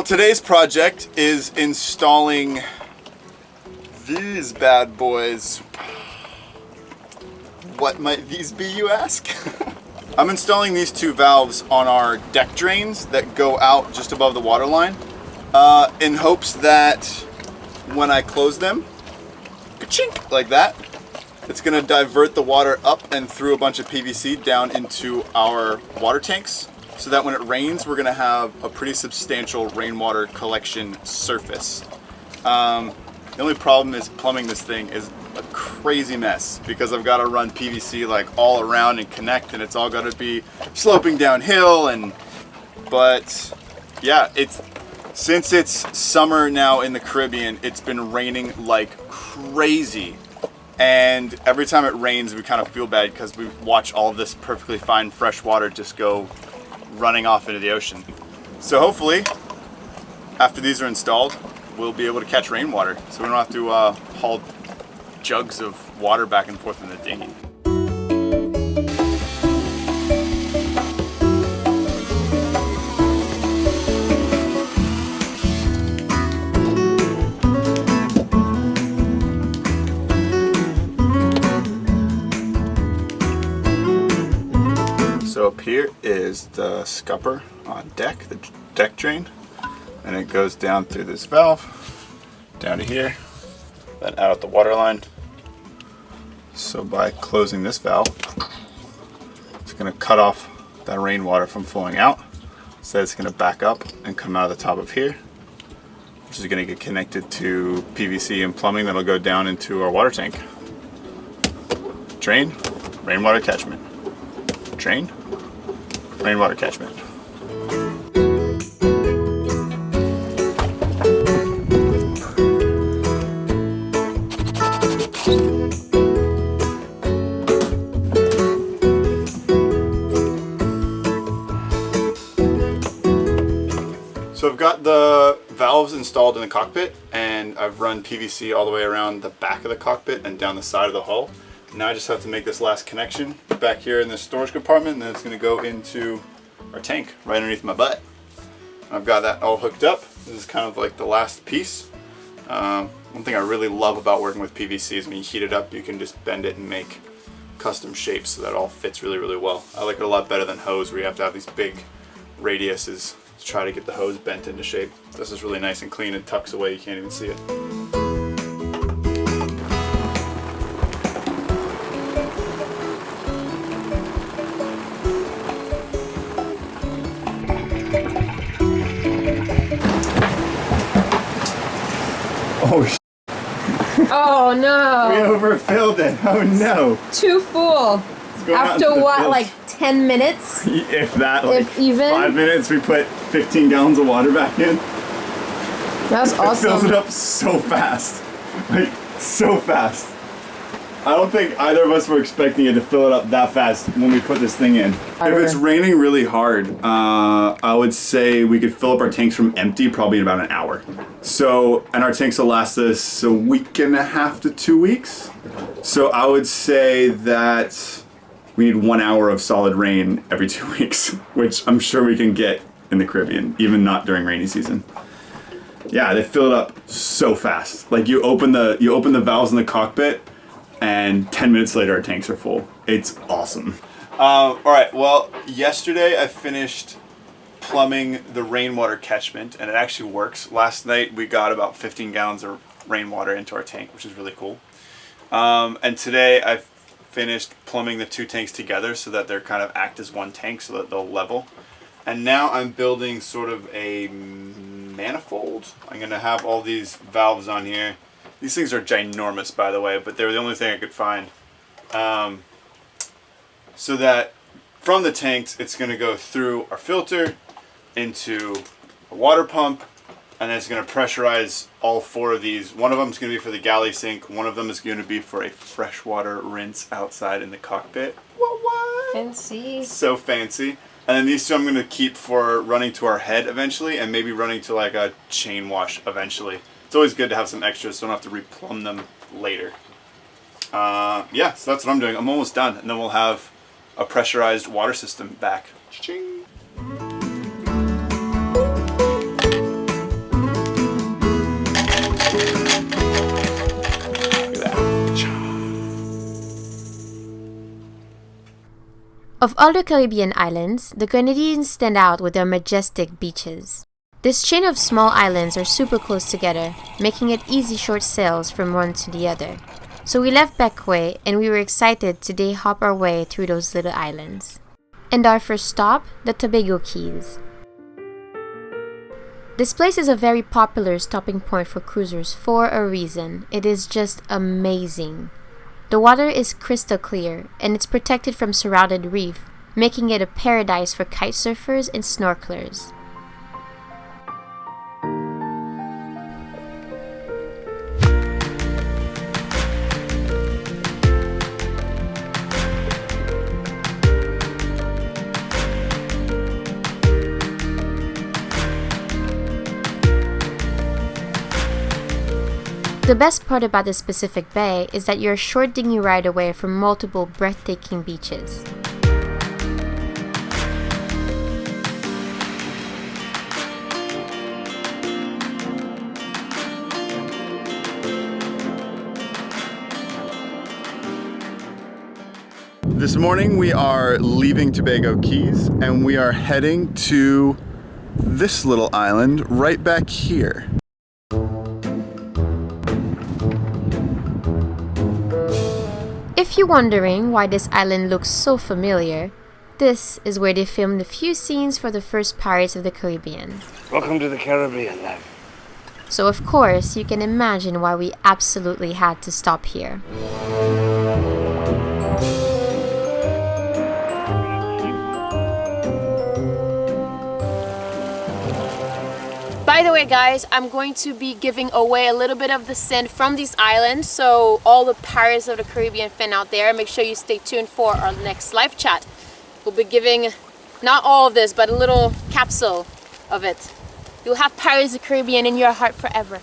today's project is installing these bad boys. What might these be, you ask? I'm installing these two valves on our deck drains that go out just above the water line in hopes that when I close them, ka-chink, like that, it's gonna divert the water up and through a bunch of PVC down into our water tanks, so that when it rains, we're gonna have a pretty substantial rainwater collection surface. The only problem is plumbing this thing is a crazy mess because I've got to run PVC like all around and connect, and it's all got to be sloping downhill. But yeah, since it's summer now in the Caribbean, it's been raining like crazy, and every time it rains we kind of feel bad because we watch all of this perfectly fine fresh water just go running off into the ocean. So hopefully after these are installed, we'll be able to catch rainwater, so we don't have to haul jugs of water back and forth in the dinghy. So up here is the scupper on deck, the deck drain, and it goes down through this valve, down to here, then out at the water line. So by closing this valve, it's going to cut off that rainwater from flowing out. So it's going to back up and come out of the top of here, which is going to get connected to PVC and plumbing that'll go down into our water tank. Drain, rainwater catchment. Drain, rainwater catchment. So I've got the valves installed in the cockpit, and I've run PVC all the way around the back of the cockpit and down the side of the hull. Now I just have to make this last connection back here in the storage compartment, and then it's going to go into our tank right underneath my butt. I've got that all hooked up. This is kind of like the last piece. One thing I really love about working with PVC is when you heat it up, you can just bend it and make custom shapes so that it all fits really, really well. I like it a lot better than hose, where you have to have these big radiuses to try to get the hose bent into shape. This is really nice and clean and tucks away, you can't even see it. Oh, oh no! We overfilled it. Oh no! Too full. After what, like 10 minutes? If that, like if even 5 minutes, we put 15 gallons of water back in. That's awesome. It fills it up so fast, like so fast. I don't think either of us were expecting it to fill it up that fast when we put this thing in. If it's raining really hard, I would say we could fill up our tanks from empty probably in about an hour. So, and our tanks will last us a week and a half to 2 weeks. So I would say that we need 1 hour of solid rain every 2 weeks, which I'm sure we can get in the Caribbean, even not during rainy season. Yeah, they fill it up so fast. Like you open the valves in the cockpit, and 10 minutes later our tanks are full. It's awesome. Alright, well, yesterday I finished plumbing the rainwater catchment, and it actually works. Last night we got about 15 gallons of rainwater into our tank, which is really cool. And today I finished plumbing the two tanks together so that they're kind of act as one tank so that they'll level. And now I'm building sort of a manifold. I'm going to have all these valves on here. These things are ginormous, by the way, but they were the only thing I could find. So that from the tanks, it's going to go through our filter into a water pump, and then it's going to pressurize all four of these. One of them is going to be for the galley sink. One of them is going to be for a freshwater rinse outside in the cockpit. What? Fancy. So fancy. And then these two I'm going to keep for running to our head eventually, and maybe running to like a chain wash eventually. It's always good to have some extras so I don't have to replumb them later. Yeah, so that's what I'm doing. I'm almost done, and then we'll have a pressurized water system back. Cha-ching. Of all the Caribbean islands, the Grenadines stand out with their majestic beaches. This chain of small islands are super close together, making it easy short sails from one to the other. So we left Bequia and we were excited to day hop our way through those little islands. And our first stop, the Tobago Cays. This place is a very popular stopping point for cruisers for a reason. It is just amazing. The water is crystal clear and it's protected from surrounded reef, making it a paradise for kite surfers and snorkelers. The best part about this specific bay is that you're a short dinghy ride away from multiple breathtaking beaches. This morning we are leaving Tobago Cays and we are heading to this little island right back here. If you're wondering why this island looks so familiar, this is where they filmed a few scenes for the first Pirates of the Caribbean. Welcome to the Caribbean, love. So of course, you can imagine why we absolutely had to stop here. By the way guys, I'm going to be giving away a little bit of the scent from these islands, so all the Pirates of the Caribbean fan out there, make sure you stay tuned for our next live chat. We'll be giving not all of this, but a little capsule of it. You'll have Pirates of the Caribbean in your heart forever.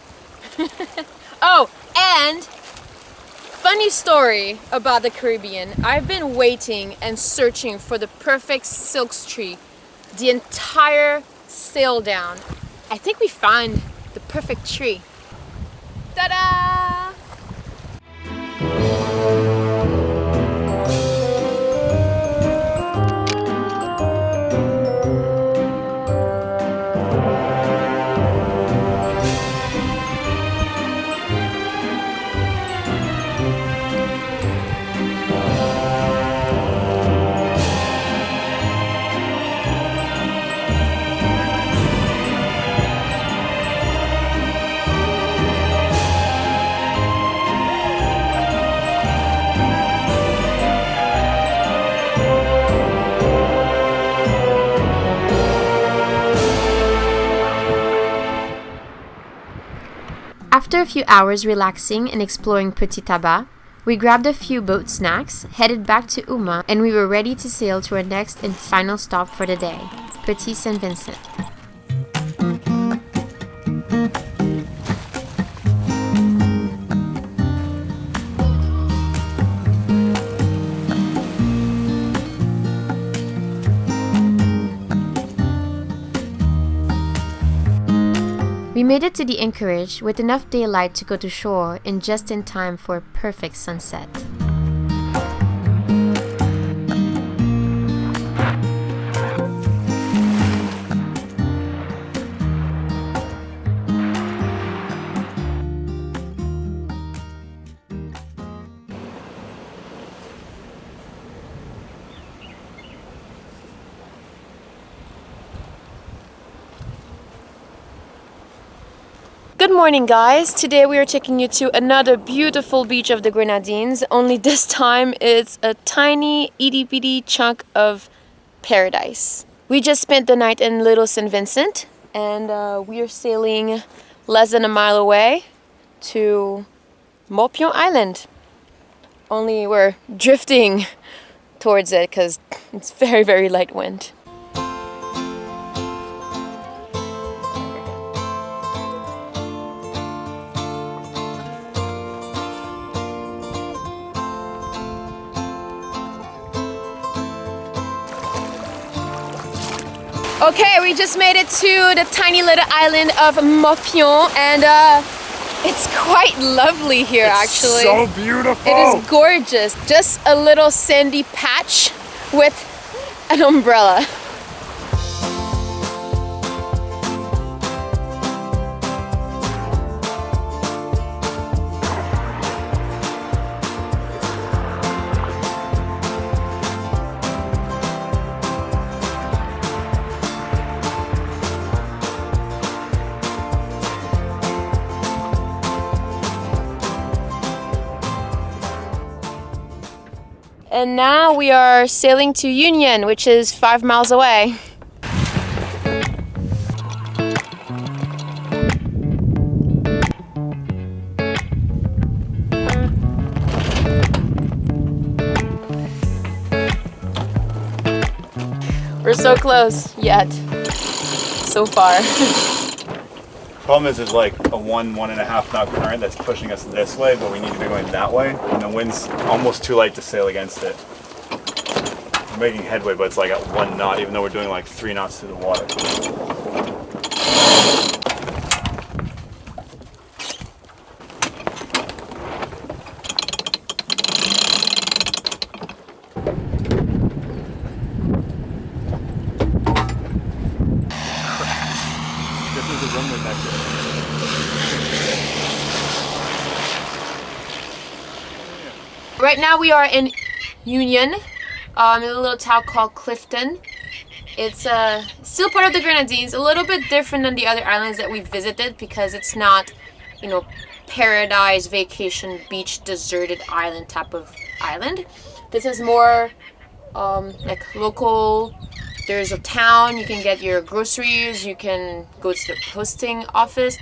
Oh, and funny story about the Caribbean. I've been waiting and searching for the perfect silkstreak the entire sail down. I think we found the perfect tree. Ta-da! After a few hours relaxing and exploring Petit Tabac, we grabbed a few boat snacks, headed back to Uma, and we were ready to sail to our next and final stop for the day, Petit Saint Vincent. We made it to the anchorage with enough daylight to go to shore and just in time for a perfect sunset. Good morning guys, today we are taking you to another beautiful beach of the Grenadines, only this time it's a tiny itty bitty chunk of paradise. We just spent the night in Little St. Vincent and we are sailing less than a mile away to Morpion Island. Only we're drifting towards it because it's very light wind. Okay, we just made it to the tiny little island of Morpion and it's quite lovely here actually. So beautiful! It is gorgeous. Just a little sandy patch with an umbrella. And now we are sailing to Union, which is 5 miles away. We're so close, yet. So far. Problem is, there's like a 1.5 knot current that's pushing us this way, but we need to be going that way, and the wind's almost too light to sail against it. We're making headway, but it's like at 1 knot, even though we're doing like 3 knots through the water. Right now we are in Union, in a little town called Clifton. It's still part of the Grenadines, a little bit different than the other islands that we visited because it's not, you know, paradise, vacation, beach, deserted island type of island. This is more like local. There's a town, you can get your groceries, you can go to the post office,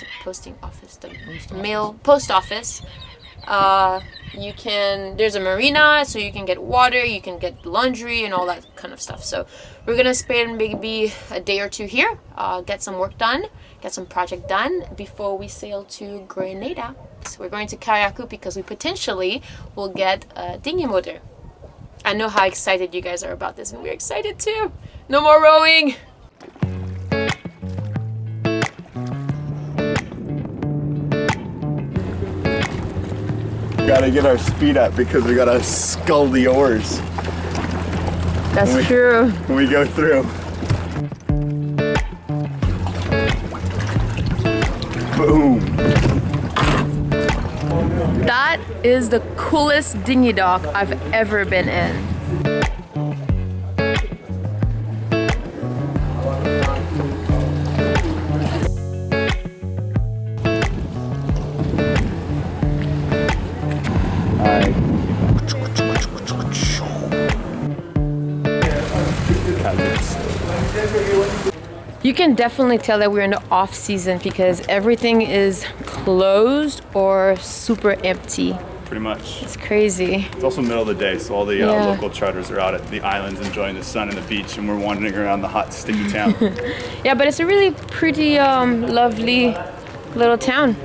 there's a marina, so you can get water, you can get laundry and all that kind of stuff. So we're gonna spend maybe a day or two here, get some work done, get some project done before we sail to Grenada. So we're going to Kayaku because we potentially will get a dinghy motor. I know how excited you guys are about this, and we're excited too. No more rowing! Gotta get our speed up because we gotta scull the oars. That's true. When we go through. Boom. That is the coolest dinghy dock I've ever been in. You can definitely tell that we're in the off season because everything is closed or super empty. Pretty much. It's crazy. It's also middle of the day, so all the local charters are out at the islands enjoying the sun and the beach, and we're wandering around the hot, sticky town. Yeah, but it's a really pretty, lovely little town.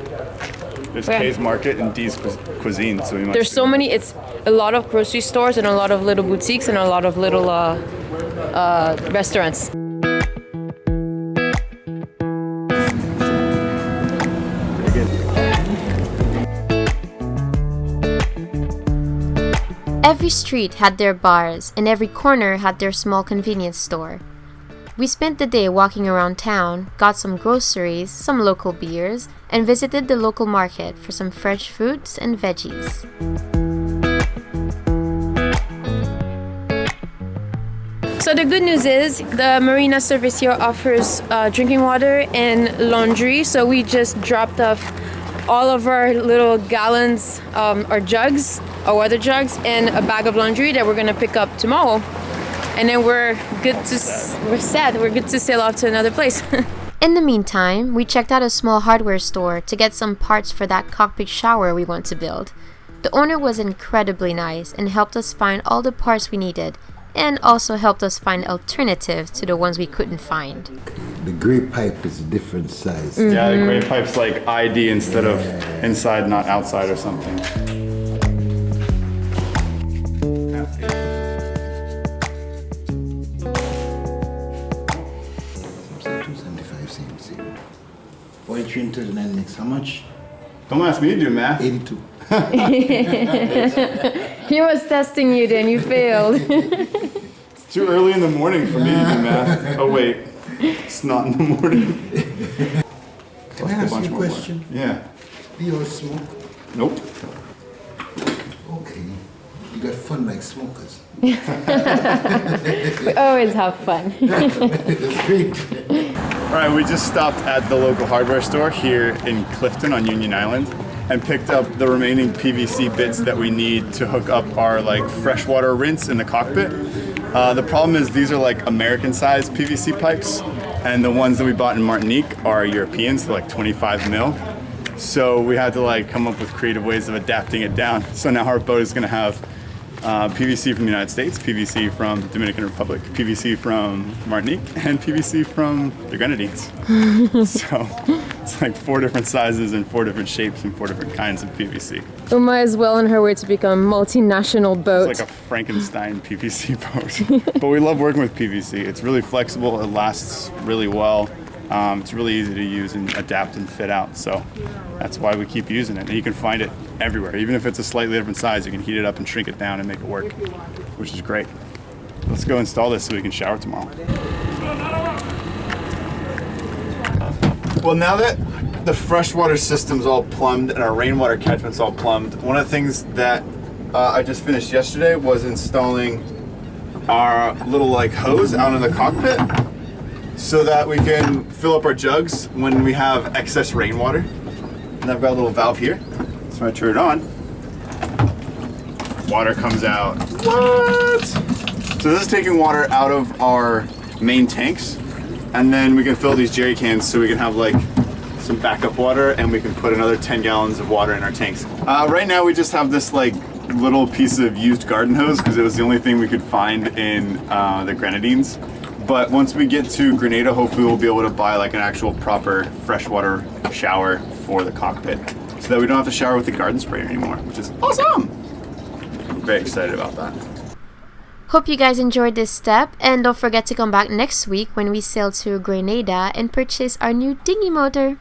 There's Cays Market and D's Cuisine, so we might. There's so many. It's a lot of grocery stores and a lot of little boutiques and a lot of little restaurants. Every street had their bars, and every corner had their small convenience store. We spent the day walking around town, got some groceries, some local beers, and visited the local market for some fresh fruits and veggies. So the good news is the marina service here offers drinking water and laundry. So we just dropped off all of our little gallons or jugs, or water jugs, and a bag of laundry that we're gonna pick up tomorrow. And then we're good to sail off to another place. In the meantime, we checked out a small hardware store to get some parts for that cockpit shower we want to build. The owner was incredibly nice and helped us find all the parts we needed, and also helped us find alternatives to the ones we couldn't find. The gray pipe is a different size. Mm-hmm. Yeah, the gray pipe's like ID instead of inside, not outside or something. Voyage 2009 makes how much? Don't ask me to do math. 82. He was testing you then, you failed. Too early in the morning for me to do math. Oh wait, it's not in the morning. Can I ask you a question? Yeah. Do you all smoke? Nope. Okay. You got fun like smokers. We always have fun. That's great. All right, we just stopped at the local hardware store here in Clifton on Union Island and picked up the remaining PVC bits that we need to hook up our like freshwater rinse in the cockpit. The problem is these are like American-sized PVC pipes, and the ones that we bought in Martinique are European, so like 25 mil. So we had to like come up with creative ways of adapting it down. So now our boat is gonna have PVC from the United States, PVC from the Dominican Republic, PVC from Martinique, and PVC from the Grenadines. So it's like 4 different sizes and 4 different shapes and 4 different kinds of PVC. Uma is well on her way to become a multinational boat. It's like a Frankenstein PVC boat. But we love working with PVC. It's really flexible, it lasts really well. It's really easy to use and adapt and fit out, so that's why we keep using it. And you can find it everywhere. Even if it's a slightly different size, you can heat it up and shrink it down and make it work, which is great. Let's go install this so we can shower tomorrow. Well, now that the freshwater system's all plumbed and our rainwater catchment's all plumbed, one of the things that I just finished yesterday was installing our little like hose out in the cockpit, so that we can fill up our jugs when we have excess rainwater. And I've got a little valve here. So I turn it on, water comes out. What? So this is taking water out of our main tanks, and then we can fill these jerry cans so we can have like some backup water, and we can put another 10 gallons of water in our tanks. Right now we just have this like little piece of used garden hose because it was the only thing we could find in the Grenadines. But once we get to Grenada, hopefully we'll be able to buy like an actual proper freshwater shower for the cockpit, so that we don't have to shower with the garden sprayer anymore, which is awesome. I'm very excited about that. Hope you guys enjoyed this step, and don't forget to come back next week when we sail to Grenada and purchase our new dinghy motor.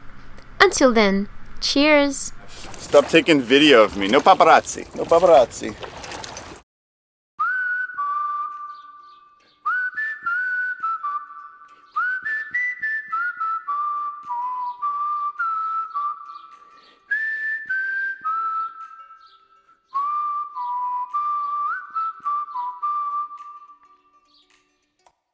Until then, cheers! Stop taking video of me. No paparazzi. No paparazzi.